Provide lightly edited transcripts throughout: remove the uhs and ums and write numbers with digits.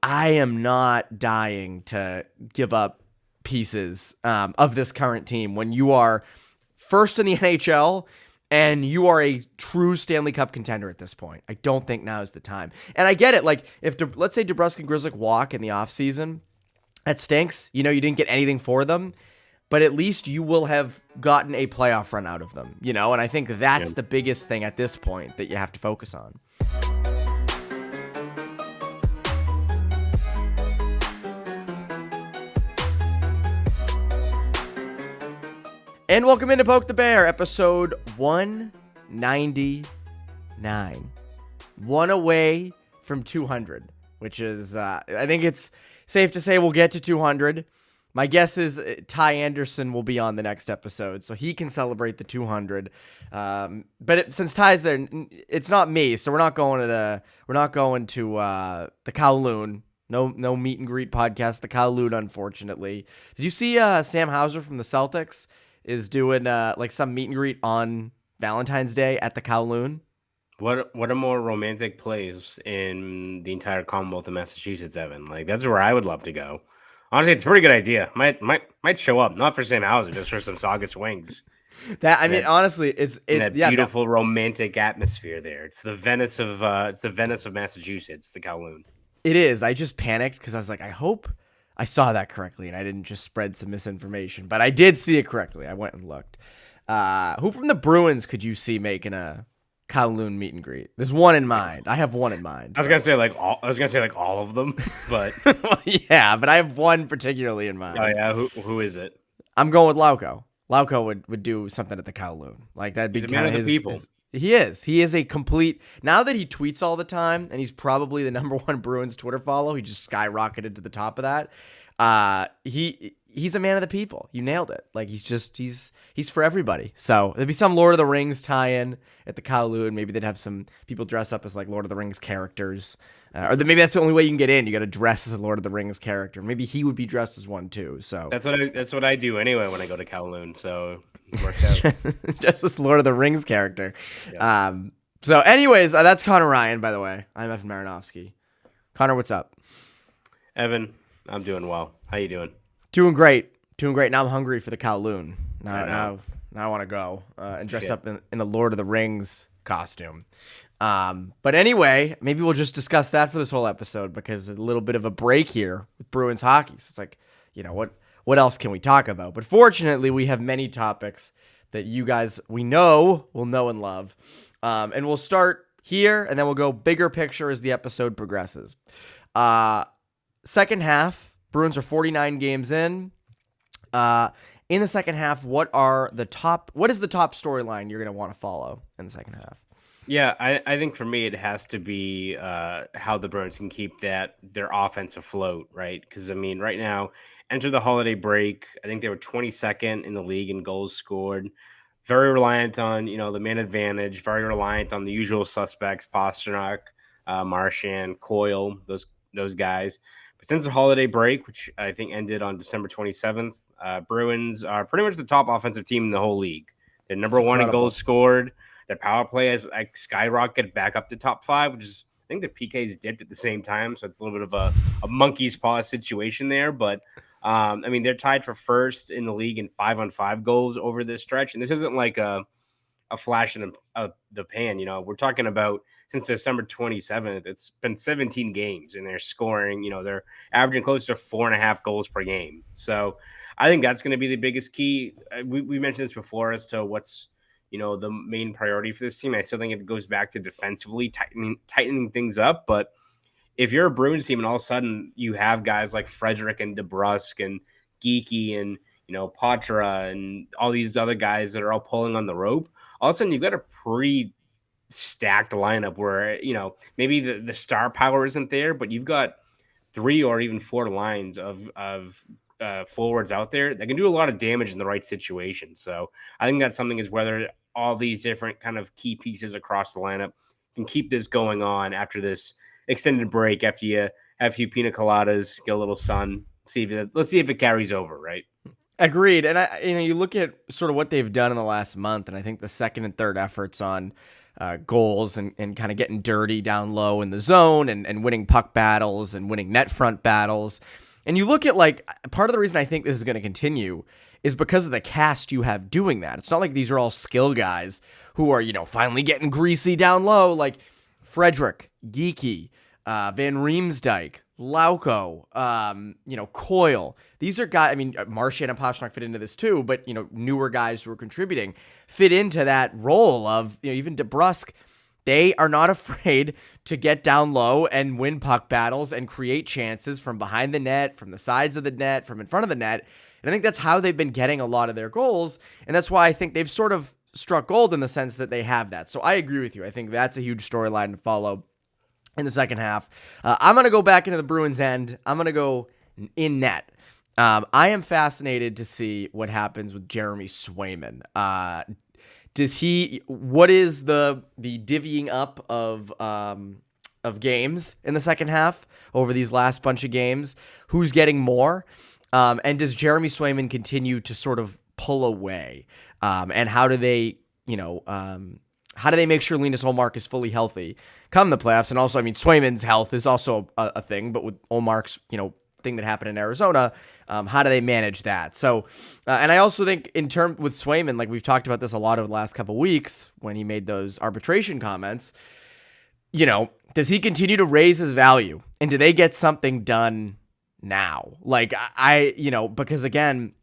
I am not dying to give up pieces of this current team when you are first in the NHL and you are a true Stanley Cup contender at this point. I don't think now is the time. And I get it. Like, let's say DeBrusk and Grzelcyk walk in the offseason, that stinks. You didn't get anything for them, but at least you will have gotten a playoff run out of them, and I think that's the biggest thing at this point that you have to focus on. And welcome into Poke the Bear, episode 199. One away from 200, which is, I think it's safe to say we'll get to 200. My guess is Ty Anderson will be on the next episode, so he can celebrate the 200. But since Ty's there, it's not me, so we're not going to the Kowloon. No meet and greet podcast, the Kowloon, unfortunately. Did you see Sam Hauser from the Celtics is doing like some meet and greet on Valentine's Day at the Kowloon? What are more romantic place in the entire Commonwealth of Massachusetts, Evan? Like, that's where I would love to go. Honestly, it's a pretty good idea. Might show up, not for Sam Hauser, just for some Saugus wings. Honestly, it's beautiful romantic atmosphere there. It's the Venice of Massachusetts, the Kowloon. It is. I just panicked because I was like, I hope I saw that correctly and I didn't just spread some misinformation, but I did see it correctly. I went and looked. Who from the Bruins could you see making a Kowloon meet and greet? There's one in mind. I have one in mind. I was gonna say all of them, but well, yeah, but I have one particularly in mind. Oh yeah, who is it? I'm going with Lauko. Lauko would do something at the Kowloon. Like, that'd be kind of his people. He is a complete, now that he tweets all the time, and he's probably the number one Bruins Twitter follow. He just skyrocketed to the top of that. He's a man of the people. You nailed it. Like, he's for everybody. So there'd be some Lord of the Rings tie-in at the Kowloon. Maybe they'd have some people dress up as like Lord of the Rings characters. Maybe that's the only way you can get in. You got to dress as a Lord of the Rings character. Maybe he would be dressed as one too. So that's what I do anyway when I go to Kowloon. So it works out. Just this Lord of the Rings character. Yeah. So anyways, that's Conor Ryan, by the way. I'm Evan Marinofsky. Conor, what's up? Evan, I'm doing well. How you doing? Doing great. Now I'm hungry for the Kowloon. Now I want to go and dress up in a Lord of the Rings costume. But anyway, maybe we'll just discuss that for this whole episode because a little bit of a break here with Bruins hockey. So it's like, what else can we talk about? But fortunately, we have many topics that you guys will know and love. And we'll start here, and then we'll go bigger picture as the episode progresses. Second half, Bruins are 49 games in. In the second half, what is the top storyline you're going to want to follow in the second half? Yeah, I think for me it has to be how the Bruins can keep their offense afloat, right? Because, right now, enter the holiday break, I think they were 22nd in the league in goals scored. Very reliant on, the man advantage, very reliant on the usual suspects, Pastrnak, Marchand, Coyle, those guys. But since the holiday break, which I think ended on December 27th, Bruins are pretty much the top offensive team in the whole league. They're number one in goals scored. Their power play has skyrocketed back up to top 5, which is, I think the PKs dipped at the same time. So it's a little bit of a monkey's paw situation there. But, they're tied for first in the league in 5-on-5 goals over this stretch. And this isn't like a flash in the pan. We're talking about since December 27th, it's been 17 games and they're scoring, they're averaging close to 4.5 goals per game. So I think that's going to be the biggest key. We mentioned this before as to what's, the main priority for this team. I still think it goes back to defensively tightening things up. But if you're a Bruins team and all of a sudden you have guys like Frederick and DeBrusk and Geeky and, Patra and all these other guys that are all pulling on the rope, all of a sudden you've got a pretty stacked lineup where, maybe the star power isn't there, but you've got 3 or even 4 lines of forwards out there that can do a lot of damage in the right situation. So I think that's something is whether all these different kind of key pieces across the lineup can keep this going on after this extended break, after you have a few pina coladas, get a little sun, let's see if it carries over, right? Agreed. And you look at sort of what they've done in the last month, and I think the second and third efforts on goals and kind of getting dirty down low in the zone and winning puck battles and winning net front battles. And you look at, like, part of the reason I think this is going to continue is because of the cast you have doing that. It's not like these are all skill guys who are, finally getting greasy down low, like Frederick, Geeky, Van Riemsdyk, Lauko, Coyle. These are guys, I mean, Marchand and Pastrnak fit into this too, but, newer guys who are contributing fit into that role of, even DeBrusk. They are not afraid to get down low and win puck battles and create chances from behind the net, from the sides of the net, from in front of the net. And I think that's how they've been getting a lot of their goals. And that's why I think they've sort of struck gold in the sense that they have that. So I agree with you. I think that's a huge storyline to follow in the second half. I'm going to go back into the Bruins end. I'm going to go in net. I am fascinated to see what happens with Jeremy Swayman. What is the divvying up of games in the second half over these last bunch of games? Who's getting more? And does Jeremy Swayman continue to sort of pull away? And how do they make sure Linus Ullmark is fully healthy come the playoffs? And also, I mean, Swayman's health is also a thing, but with Ullmark's, thing that happened in Arizona, how do they manage that? So, and I also think with Swayman, like we've talked about this a lot over the last couple of weeks when he made those arbitration comments, does he continue to raise his value? And do they get something done now? Like because again,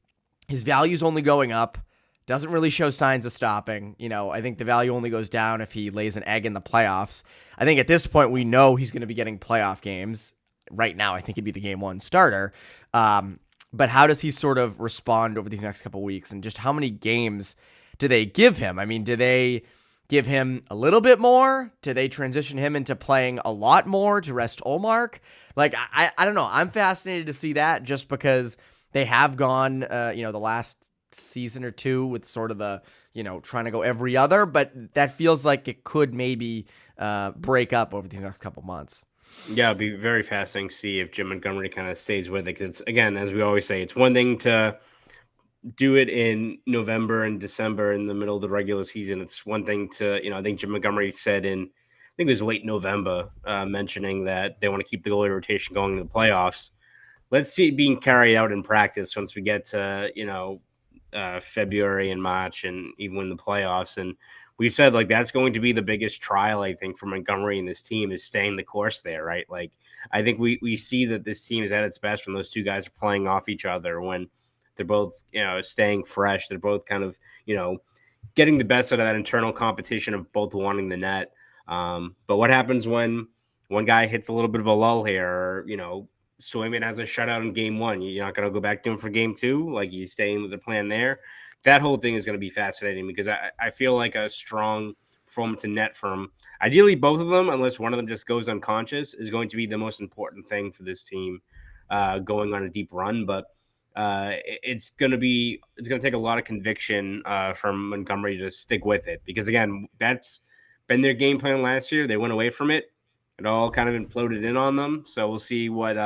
his value's only going up, doesn't really show signs of stopping. I think the value only goes down if he lays an egg in the playoffs. I think at this point we know he's going to be getting playoff games. Right now, I think he'd be the game one starter. But how does he sort of respond over these next couple of weeks? And just how many games do they give him? I mean, do they give him a little bit more? Do they transition him into playing a lot more to rest Ullmark? Like, I don't know. I'm fascinated to see that just because they have gone, the last season or two with sort of the, trying to go every other. But that feels like it could maybe break up over these next couple months. Yeah, it'll be very fascinating to see if Jim Montgomery kind of stays with it. Because, again, as we always say, it's one thing to do it in November and December in the middle of the regular season. It's one thing to, I think Jim Montgomery said I think it was late November, mentioning that they want to keep the goalie rotation going in the playoffs. Let's see it being carried out in practice once we get to, February and March and even in the playoffs. And we've said, like, that's going to be the biggest trial, I think, for Montgomery and this team is staying the course there, right? Like, I think we see that this team is at its best when those two guys are playing off each other, when they're both, staying fresh. They're both kind of, getting the best out of that internal competition of both wanting the net. But what happens when one guy hits a little bit of a lull here, or, Swayman has a shutout in game one? You're not going to go back to him for game two? Like, you staying with the plan there? That whole thing is going to be fascinating because I feel like a strong performance in net from ideally both of them, unless one of them just goes unconscious, is going to be the most important thing for this team going on a deep run. But it's going to take a lot of conviction from Montgomery to stick with it because, again, that's been their game plan last year. They went away from it. It all kind of imploded in on them. So we'll see what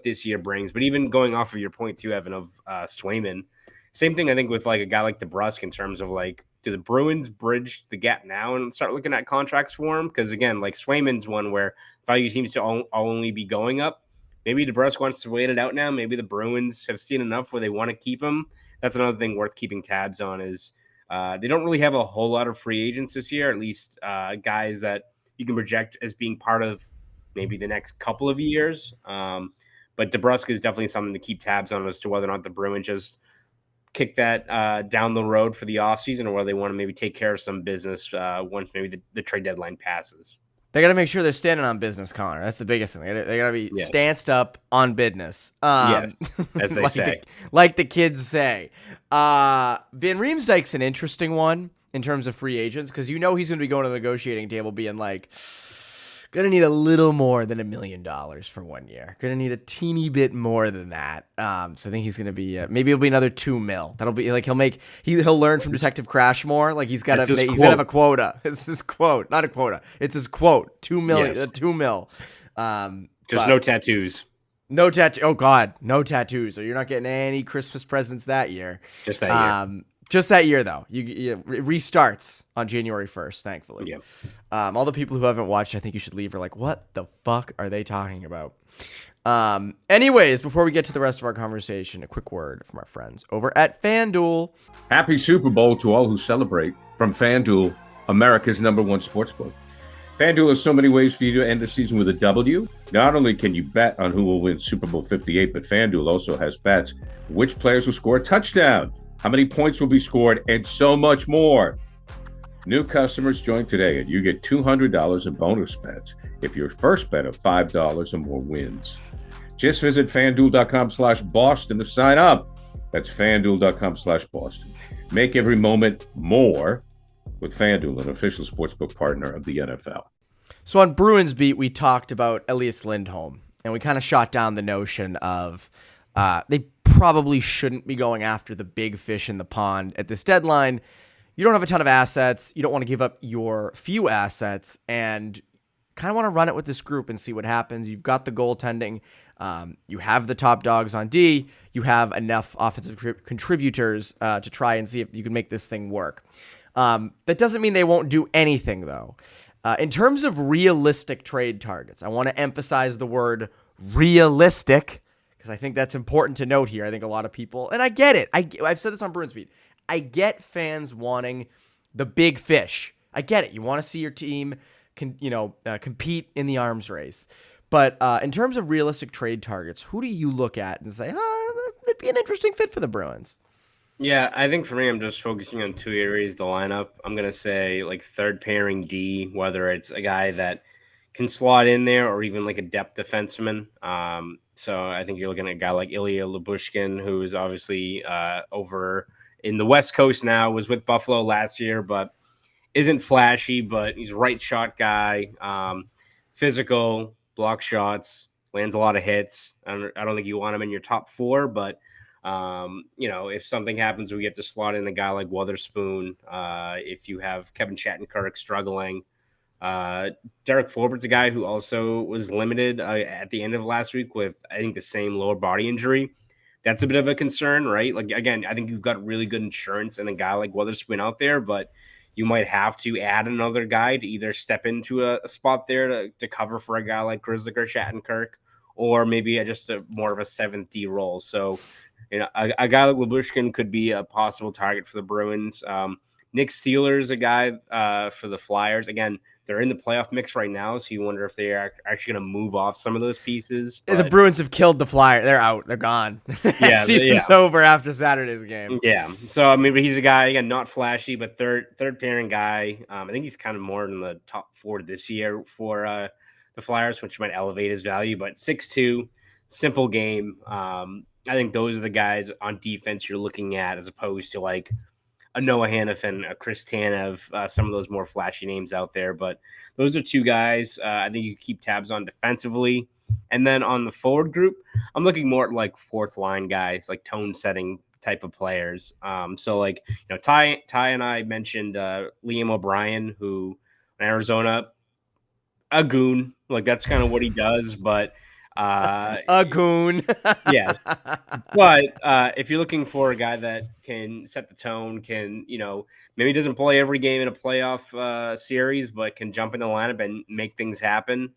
this year brings. But even going off of your point too, Evan, of Swayman, same thing, I think, with like a guy like DeBrusk in terms of like, do the Bruins bridge the gap now and start looking at contracts for him? Because again, like Swayman's one where value seems to only be going up. Maybe DeBrusk wants to wait it out now. Maybe the Bruins have seen enough where they want to keep him. That's another thing worth keeping tabs on is they don't really have a whole lot of free agents this year, at least guys that you can project as being part of maybe the next couple of years. But DeBrusk is definitely something to keep tabs on as to whether or not the Bruins just kick that down the road for the offseason or whether they want to maybe take care of some business once maybe the trade deadline passes. They got to make sure they're standing on business, Connor. That's the biggest thing. They got to be stanced up on business. Yes, as they say. Like the kids say. Van Riemsdyk's an interesting one in terms of free agents because he's going to be going to the negotiating table being like, going to need a little more than $1 million for 1 year. Going to need a teeny bit more than that. So I think he's going to be maybe it'll be another $2 million. That'll be like he'll learn from Detective Crashmore. Like he's got to have a quota. It's his quote, not a quota. It's his quote. $2 million. Yes. $2 million. Just no tattoos. No tattoo. Oh God, no tattoos. So you're not getting any Christmas presents that year. Just that year. Just that year, though. It restarts on January 1st, thankfully. Yeah. All the people who haven't watched, I think you should leave, are like, what the fuck are they talking about? Anyways, before we get to the rest of our conversation, a quick word from our friends over at FanDuel. Happy Super Bowl to all who celebrate from FanDuel, America's #1 sportsbook. FanDuel has so many ways for you to end the season with a W. Not only can you bet on who will win Super Bowl 58, but FanDuel also has bets which players will score a touchdown, how many points will be scored, and so much more. New customers join today and you get $200 in bonus bets if your first bet of $5 or more wins. Just visit FanDuel.com/Boston to sign up. That's FanDuel.com/Boston. Make every moment more with FanDuel, an official sportsbook partner of the NFL. So on Bruins Beat, we talked about Elias Lindholm, and we kind of shot down the notion of they probably shouldn't be going after the big fish in the pond at this deadline. You don't have a ton of assets. You don't want to give up your few assets, and kind of want to run it with this group and see what happens. You've got the goaltending. You have the top dogs on D. You have enough offensive contributors to try and see if you can make this thing work. That doesn't mean they won't do anything, though. In terms of realistic trade targets, I want to emphasize the word realistic because I think that's important to note here. I think a lot of people, and I get it. I've said this on Bruins Beat. I get fans wanting the big fish. I get it. You want to see your team compete in the arms race. But in terms of realistic trade targets, who do you look at and say, that'd be an interesting fit for the Bruins? Yeah, I think for me, I'm just focusing on two areas of the lineup. I'm going to say like third pairing D, whether it's a guy that can slot in there or even like a depth defenseman. So I think you're looking at a guy like Ilya Lyubushkin, who is obviously over in the West Coast now, was with Buffalo last year, but isn't flashy, but he's a right shot guy, physical, block shots, lands a lot of hits. I don't think you want him in your top four, but if something happens, we get to slot in a guy like Wotherspoon. If you have Kevin Shattenkirk struggling, Derek Forbort's a guy who also was limited at the end of last week with, I think, the same lower body injury. That's a bit of a concern, right? Like, again, I think you've got really good insurance and a guy like Wotherspoon out there, but you might have to add another guy to either step into a spot there to cover for a guy like Grzelcyk or Shattenkirk, or maybe just more of a 7th D role. So, a guy like Lyubushkin could be a possible target for the Bruins. Nick Seeler's a guy for the Flyers. Again, they're in the playoff mix right now, so you wonder if they are actually going to move off some of those pieces. But the Bruins have killed the Flyers. They're out. They're gone. Yeah, Season's over after Saturday's game. Yeah. So, I mean, but he's a guy, again, not flashy, but third pairing guy. I think he's kind of more in the top 4 this year for the Flyers, which might elevate his value. But 6'2", simple game. I think those are the guys on defense you're looking at as opposed to like a Noah Hannafin, a Chris Tanev, some of those more flashy names out there. But those are two guys I think you keep tabs on defensively. And then on the forward group, I'm looking more at like fourth line guys, like tone setting type of players. So like, Ty and I mentioned Liam O'Brien, who in Arizona, a goon, like that's kind of what he does. But a goon. Yes. But if you're looking for a guy that can set the tone, can, maybe doesn't play every game in a playoff series, but can jump in the lineup and make things happen.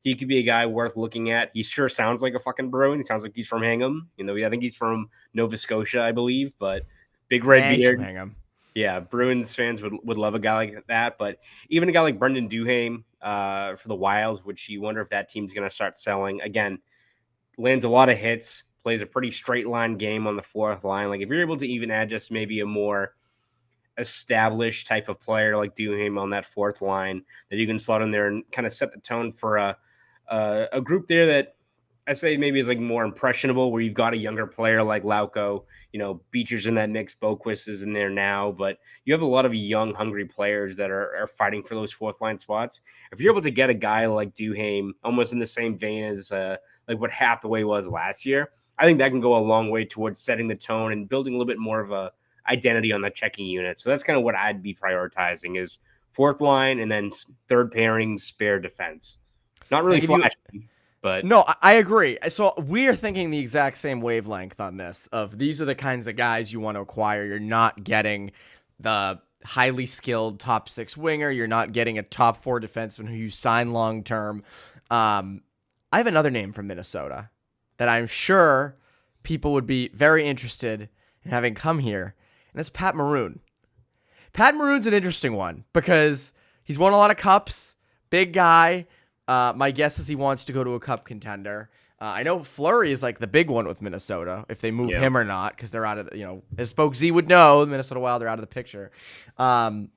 He could be a guy worth looking at. He sure sounds like a fucking Bruin. He sounds like he's from Hingham. I think he's from Nova Scotia, I believe, but big red beard. Hingham. Yeah, Bruins fans would love a guy like that. But even a guy like Brendan Duhaime for the Wild, which you wonder if that team's going to start selling. Again, lands a lot of hits, plays a pretty straight line game on the fourth line. Like if you're able to even add just maybe a more established type of player like Duhaime on that fourth line that you can slot in there and kind of set the tone for a group there that I say maybe is like more impressionable, where you've got a younger player like Lauko, Beecher's in that mix, Boquist is in there now, but you have a lot of young, hungry players that are fighting for those fourth line spots. If you're able to get a guy like Duhaime, almost in the same vein as like what Hathaway was last year, I think that can go a long way towards setting the tone and building a little bit more of a identity on the checking unit. So that's kind of what I'd be prioritizing is fourth line and then third pairing, spare defense. Not really flashy. But no, I agree. So we are thinking the exact same wavelength on this. Of these are the kinds of guys you want to acquire. You're not getting the highly skilled top 6 winger. You're not getting a top 4 defenseman who you sign long term. I have another name from Minnesota that I'm sure people would be very interested in having come here, and that's Pat Maroon. Pat Maroon's an interesting one because he's won a lot of cups, big guy. My guess is he wants to go to a cup contender. I know Fleury is like the big one with Minnesota, if they move him or not, because they're out of, as Spoke Z would know, the Minnesota Wild are out of the picture. But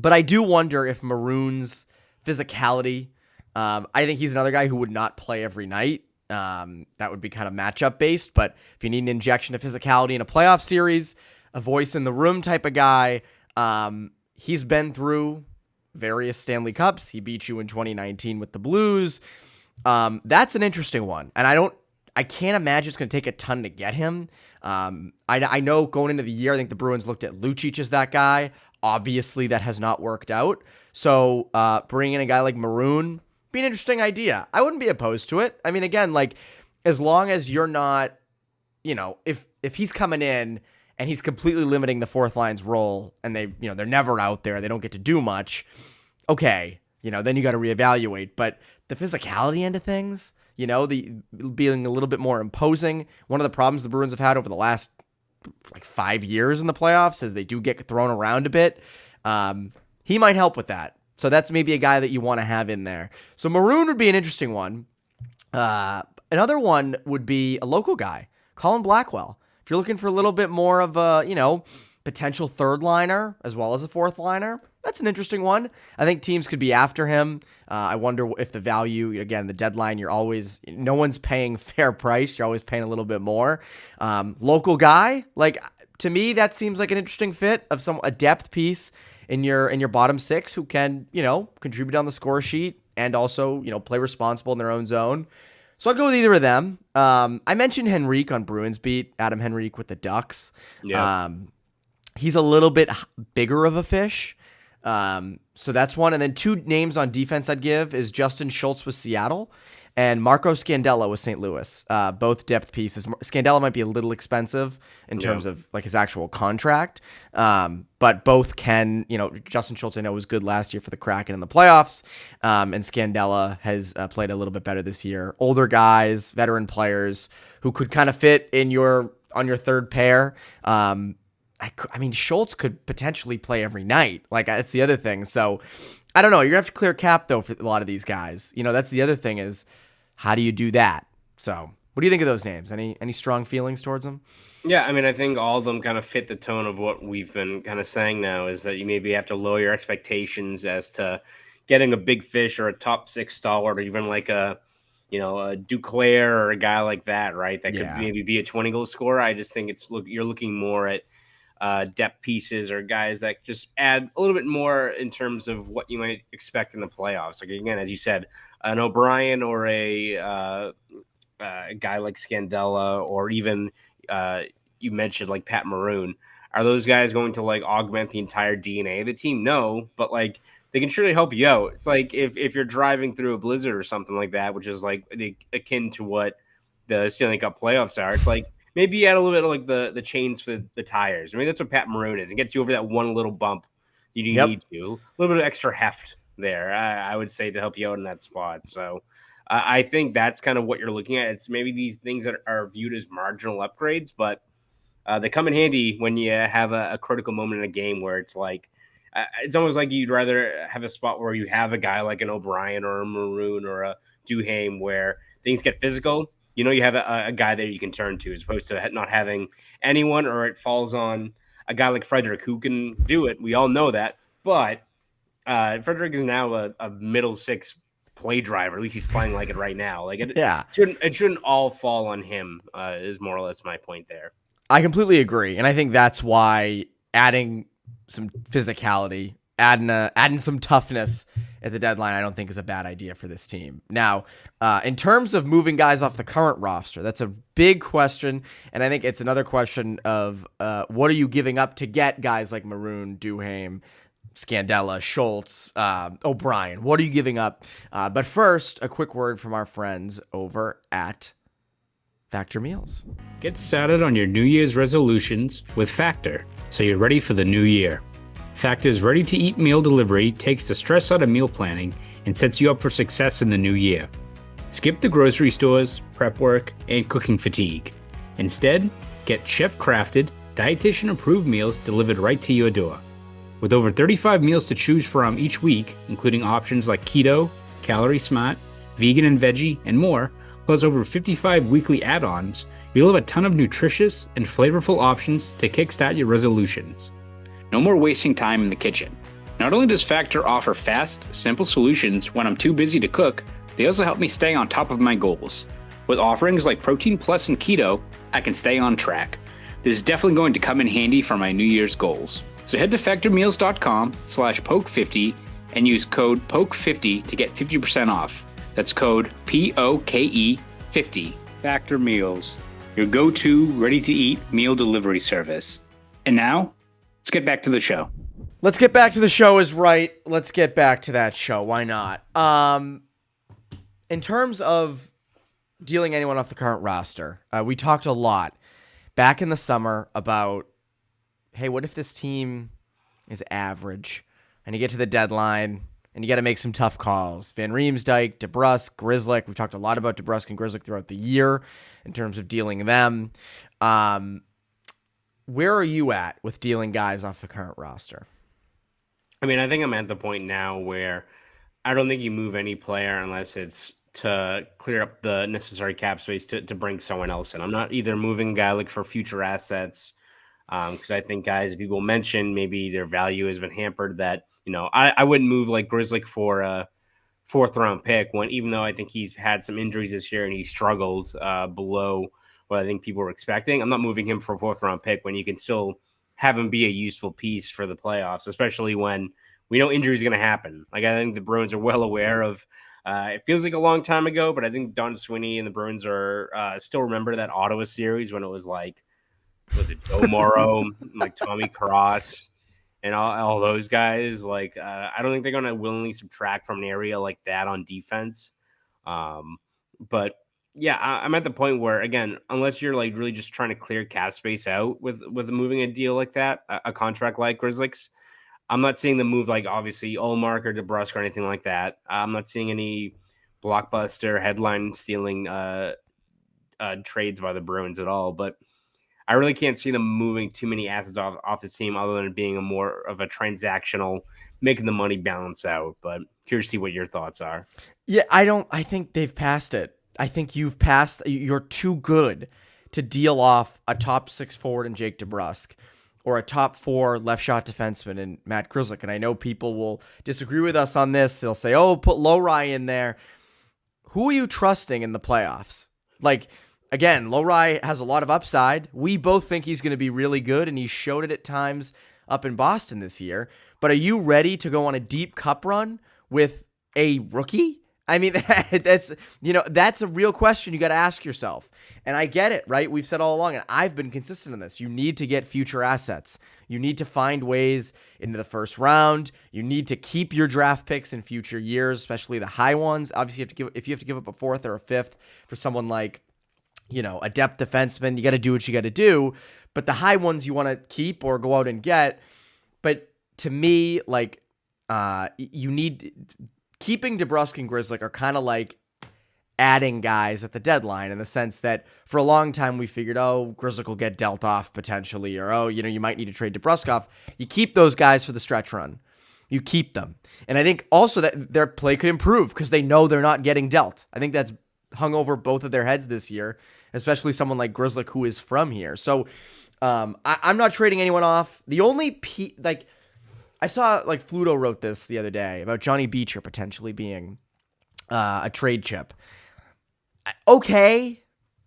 I do wonder if Maroon's physicality, I think he's another guy who would not play every night. That would be kind of matchup based, but if you need an injection of physicality in a playoff series, a voice in the room type of guy, he's been through various Stanley Cups. He beat you in 2019 with the Blues. That's an interesting one. And I can't imagine it's going to take a ton to get him. I know going into the year, I think the Bruins looked at Lucic as that guy. Obviously that has not worked out. So, bringing in a guy like Maroon be an interesting idea. I wouldn't be opposed to it. I mean, again, like as long as you're not, if he's coming in and he's completely limiting the fourth line's role and they're never out there, they don't get to do much. Okay. Then you got to reevaluate, but the physicality end of things, the being a little bit more imposing. One of the problems the Bruins have had over the last 5 years in the playoffs is they do get thrown around a bit. He might help with that. So that's maybe a guy that you want to have in there. So Maroon would be an interesting one. Another one would be a local guy, Colin Blackwell. If you're looking for a little bit more of a, potential third liner as well as a fourth liner, that's an interesting one. I think teams could be after him. I wonder if the value, again, the deadline, no one's paying fair price. You're always paying a little bit more. Local guy, to me, that seems like an interesting fit of a depth piece in your bottom 6 who can, contribute on the score sheet and also, play responsible in their own zone. So I'll go with either of them. I mentioned Henrique on Bruins Beat, Adam Henrique with the Ducks. Yeah. He's a little bit bigger of a fish. So that's one. And then 2 names on defense I'd give is Justin Schultz with Seattle and Marco Scandella with St. Louis. Both depth pieces. Scandella might be a little expensive in terms of his actual contract. But both can, Justin Schultz I know was good last year for the Kraken in the playoffs. And Scandella has played a little bit better this year. Older guys, veteran players who could kind of fit on your third pair. I mean, Schultz could potentially play every night. That's the other thing. So, I don't know. You're going to have to clear cap, though, for a lot of these guys. That's the other thing is, how do you do that? So, what do you think of those names? Any strong feelings towards them? Yeah, I mean, I think all of them kind of fit the tone of what we've been kind of saying now is that you maybe have to lower your expectations as to getting a big fish or a top 6 stalwart or even like a Duclair or a guy like that, right? That could maybe be a 20-goal scorer. I just think you're looking more at depth pieces or guys that just add a little bit more in terms of what you might expect in the playoffs. Like, again, as you said, an O'Brien or a guy like Scandella or even you mentioned like Pat Maroon. Are those guys going to augment the entire DNA of the team? No, but they can surely help you out. It's like if you're driving through a blizzard or something like that, which is akin to what the Stanley Cup playoffs are. It's maybe you add a little bit of the chains for the tires. I mean, that's what Pat Maroon is. It gets you over that one little bump you need to. A little bit of extra heft there, I would say, to help you out in that spot. So I think that's kind of what you're looking at. It's maybe these things that are viewed as marginal upgrades, but they come in handy when you have a critical moment in a game where it's it's almost like you'd rather have a spot where you have a guy like an O'Brien or a Maroon or a Duhaime where things get physical. You have a guy there you can turn to as opposed to not having anyone, or it falls on a guy like Frederick who can do it. We all know that. But Frederick is now a middle 6 play driver. At least he's playing like it right now. It shouldn't all fall on him is more or less my point there. I completely agree. And I think that's why adding some physicality, adding some toughness at the deadline, I don't think is a bad idea for this team. Now, in terms of moving guys off the current roster, that's a big question, and I think it's another question of what are you giving up to get guys like Maroon, Duhaime, Scandella, Schultz, O'Brien. What are you giving up? But first, a quick word from our friends over at Factor Meals. Get started on your New Year's resolutions with Factor, so you're ready for the new year. Factor's ready-to-eat meal delivery takes the stress out of meal planning and sets you up for success in the new year. Skip the grocery stores, prep work, and cooking fatigue. Instead, get chef-crafted, dietitian-approved meals delivered right to your door. With over 35 meals to choose from each week, including options like keto, calorie smart, vegan and veggie, and more, plus over 55 weekly add-ons, you'll have a ton of nutritious and flavorful options to kickstart your resolutions. No more wasting time in the kitchen. Not only does Factor offer fast, simple solutions when I'm too busy to cook, they also help me stay on top of my goals. With offerings like Protein Plus and Keto, I can stay on track. This is definitely going to come in handy for my New Year's goals. So head to factormeals.com/poke50 and use code POKE50 to get 50% off. That's code POKE50. Factor Meals, your go-to ready-to-eat meal delivery service. And now, let's get back to the show. Let's get back to the show is right. Let's get back to that show. Why not? In terms of dealing anyone off the current roster, we talked a lot back in the summer about, hey, what if this team is average? And you get to the deadline, and you got to make some tough calls. Van Riemsdyk, DeBrusk, Grzelcyk. We've talked a lot about DeBrusk and Grzelcyk throughout the year in terms of dealing them. Where are you at with dealing guys off the current roster? I mean, I think I'm at the point now where I don't think you move any player unless it's to clear up the necessary cap space to bring someone else in. I'm not either moving a guy like for future assets, because I think guys people mention maybe their value has been hampered. That I wouldn't move like Grzelcyk for a 4th round pick when, even though I think he's had some injuries this year and he struggled below what I think people were expecting. I'm not moving him for a 4th round pick when you can still have him be a useful piece for the playoffs, especially when we know injuries are going to happen. Like, I think the Bruins are well aware of. It feels like a long time ago, but I think Don Sweeney and the Bruins are still remember that Ottawa series when it was like, was it Joe Morrow, like Tommy Cross, and all those guys. Like, I don't think they're going to willingly subtract from an area like that on defense. But yeah, I'm at the point where, again, unless you're like really just trying to clear cap space out with moving a deal like that, a contract like Grzelcyk's, I'm not seeing them move like obviously Ullmark or DeBrusk or anything like that. I'm not seeing any blockbuster headline stealing trades by the Bruins at all. But I really can't see them moving too many assets off this team other than being a more of a transactional, making the money balance out. But curious to see what your thoughts are. Yeah, I think they've passed it. I think you've passed. You're too good to deal off a top 6 forward in Jake DeBrusk or a top 4 left shot defenseman in Matt Grzelcyk. And I know people will disagree with us on this. They'll say, oh, put Lowry in there. Who are you trusting in the playoffs? Like, again, Lowry has a lot of upside. We both think he's going to be really good, and he showed it at times up in Boston this year. But are you ready to go on a deep cup run with a rookie? I mean, that's a real question you got to ask yourself. And I get it, right? We've said all along, and I've been consistent in this. You need to get future assets. You need to find ways into the first round. You need to keep your draft picks in future years, especially the high ones. Obviously, if you have to give up a 4th or a 5th for someone like, a depth defenseman, you got to do what you got to do. But the high ones you want to keep or go out and get. But to me, like, you need. Keeping DeBrusk and Grzelcyk are kind of like adding guys at the deadline in the sense that for a long time we figured, Grzelcyk will get dealt off potentially, or, you might need to trade DeBrusk off. You keep those guys for the stretch run. You keep them. And I think also that their play could improve because they know they're not getting dealt. I think that's hung over both of their heads this year, especially someone like Grzelcyk who is from here. So I'm not trading anyone off. The only I saw like Fluto wrote this the other day about Johnny Beecher potentially being a trade chip. Okay,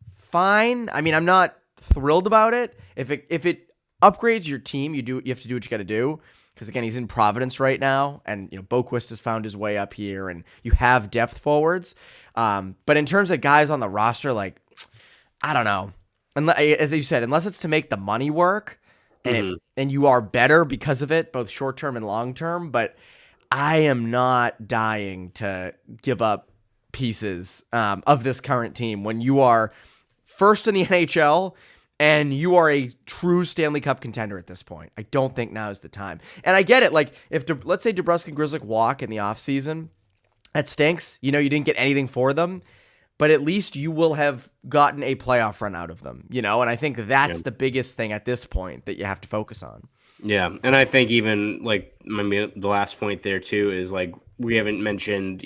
fine. I mean, I'm not thrilled about it. If it upgrades your team, you have to do what you got to do. Because again, he's in Providence right now, and Boquist has found his way up here, and you have depth forwards. But in terms of guys on the roster, like, I don't know. As you said, unless it's to make the money work, and you are better because of it, both short term and long term. But I am not dying to give up pieces of this current team when you are first in the NHL and you are a true Stanley Cup contender at this point. I don't think now is the time. And I get it. Like, if let's say DeBrusk and Grzelcyk walk in the offseason, that stinks. You didn't get anything for them, but at least you will have gotten a playoff run out of them, and I think that's the biggest thing at this point that you have to focus on. Yeah, and I think even, the last point there, too, is, we haven't mentioned,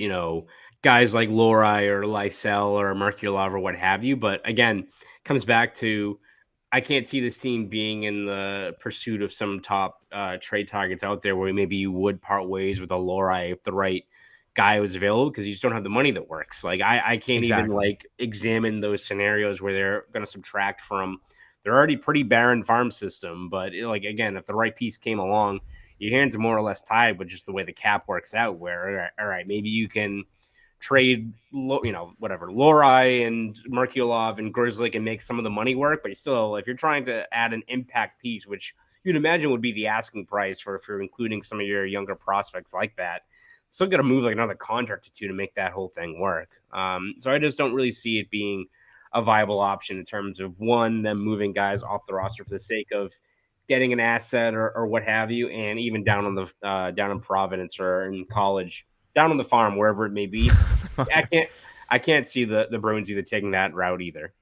guys like Lohrei or Lysell or Merkulov or what have you, but, again, comes back to I can't see this team being in the pursuit of some top trade targets out there where maybe you would part ways with a Lohrei if the right guy was available, because you just don't have the money that works. I can't even examine those scenarios where they're going to subtract from they're already pretty barren farm system. But again, if the right piece came along, your hands are more or less tied with just the way the cap works out, where, all right, maybe you can trade, Lohrei and Merkulov and Grzelcyk and make some of the money work, but you still, if you're trying to add an impact piece, which you'd imagine would be the asking price for if you're including some of your younger prospects like that, still got to move another contract or two to make that whole thing work. So I just don't really see it being a viable option in terms of them moving guys off the roster for the sake of getting an asset or what have you, and even down on the down in Providence or in college, down on the farm, wherever it may be. I can't see the Bruins either taking that route either.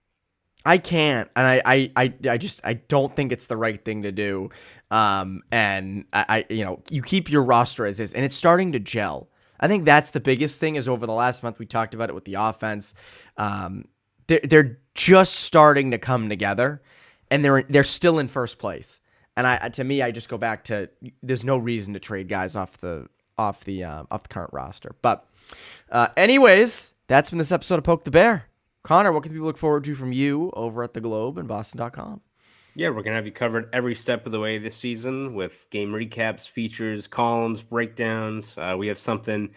I can't, and I don't think it's the right thing to do. And you keep your roster as is, and it's starting to gel. I think that's the biggest thing. Is over the last month we talked about it with the offense. They're just starting to come together, and they're still in first place. And to me, I just go back to there's no reason to trade guys off the current roster. But anyways, that's been this episode of Poke the Bear. Connor, what can people look forward to from you over at the Globe and Boston.com? Yeah, we're going to have you covered every step of the way this season with game recaps, features, columns, breakdowns. We have something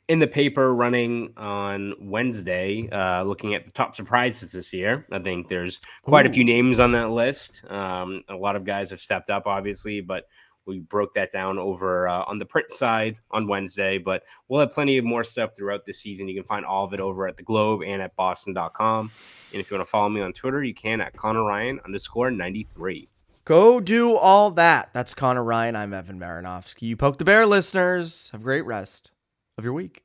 in the paper running on Wednesday, looking at the top surprises this year. I think there's quite a few names on that list. A lot of guys have stepped up, obviously, but we broke that down over on the print side on Wednesday, but we'll have plenty of more stuff throughout the season. You can find all of it over at the Globe and at Boston.com. And if you want to follow me on Twitter, you can at ConorRyan_93. Go do all that. That's Conor Ryan. I'm Evan Marinofsky. You Poke the Bear listeners. Have a great rest of your week.